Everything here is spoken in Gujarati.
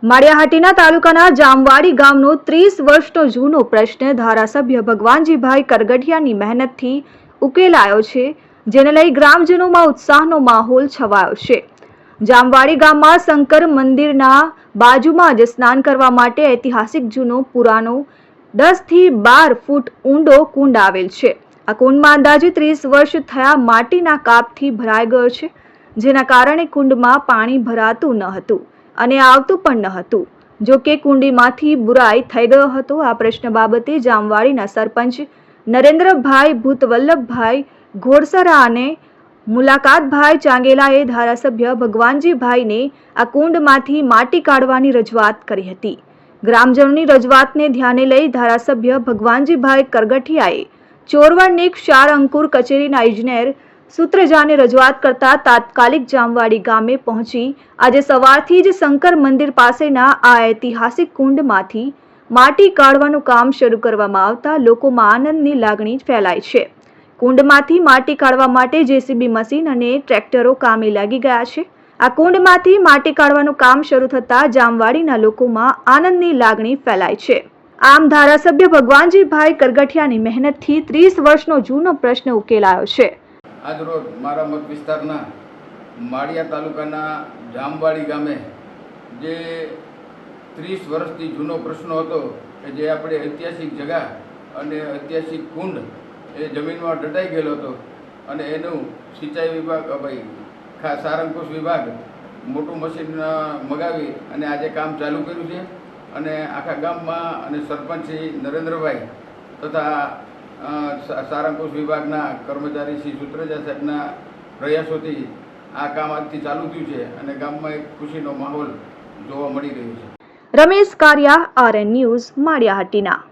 માળિયાહાટીના તાલુકાના જામવાડી ગામનો 30 વર્ષનો જૂનો પ્રશ્ન ધારાસભ્ય ભગવાનજીભાઈ કરગઠિયાની મહેનતથી ઉકેલાયો છે, જેને લઈ ગ્રામજનોમાં ઉત્સાહનો માહોલ છવાયો છે। જામવાડી ગામમાં શંકર મંદિરના બાજુમાં જ સ્નાન કરવા માટે ઐતિહાસિક જૂનો પુરાનો 10 થી 12 ફૂટ ઊંડો કુંડ આવેલ છે। આ કુંડમાં અંદાજે 30 વર્ષ થયા માટીના કાપથી ભરાઈ ગયો છે, જેના કારણે કુંડમાં પાણી ભરાતું ન હતું અને આવતું પણ ન હતું। જો કે કુંડીમાંથી બુરાઈ થઈ ગયો હતો। આ પ્રશ્ન બાબતે જામવાડીના સરપંચ નરેન્દ્રભાઈ ભૂતવલ્લભભાઈ ઘોડસરા અને મુલાકાતભાઈ ચાંગેલાએ ધારાસભ્ય ભગવાનજીભાઈને આ કુંડમાંથી માટી કાઢવાની રજૂઆત કરી હતી। ગ્રામજનોની રજૂઆતને ધ્યાને લઈ ધારાસભ્ય ભગવાનજીભાઈ કરગઠિયાએ ચોરવડની ક્ષાર અંકુર કચેરીના ઇજનેર સૂત્રજાને રજૂઆત કરતા તાત્કાલિક જામવાડી ગામે પહોંચી આજે સવારથી જ શંકર મંદિર પાસેના આ ઐતિહાસિક કુંડમાંથી માટી કાઢવાનું કામ શરૂ કરવામાં આવતા લોકોમાં આનંદની લાગણી ફેલાઈ છે। કુંડમાંથી માટી કાઢવા માટે જેસીબી મશીન અને ટ્રેક્ટરો કામે લાગી ગયા છે। આ કુંડમાંથી માટી કાઢવાનું કામ શરૂ થતાં જામવાડીના લોકોમાં આનંદની લાગણી ફેલાઈ છે। આમ ધારાસભ્ય ભગવાનજીભાઈ કરગઠિયાની મહેનતથી 30 વર્ષનો જૂનો પ્રશ્ન ઉકેલાયો છે। આજ રોજ મારા મત વિસ્તારના માળિયા તાલુકાના જામવાડી ગામે જે 30 વર્ષથી જૂનો પ્રશ્ન હતો કે જે આપણે ઐતિહાસિક જગા અને ઐતિહાસિક કુંડ એ જમીનમાં દટાઈ ગયેલો હતો અને એનું સિંચાઈ વિભાગ ખાસ સારંગપુર વિભાગ મોટું મશીન મગાવી અને આજે કામ ચાલુ કર્યું છે અને આખા ગામમાં અને સરપંચ શ્રી નરેન્દ્રભાઈ તથા સારંગપુર વિભાગના કર્મચારી શ્રી સૂત્રજા સાહેબના પ્રયાસોથી આ કામ આજથી ચાલુ થયું છે અને ગામમાં એક ખુશીનો માહોલ જોવા મળી રહ્યો છે। Ramesh Kariya, RN news, Maliya Hatina.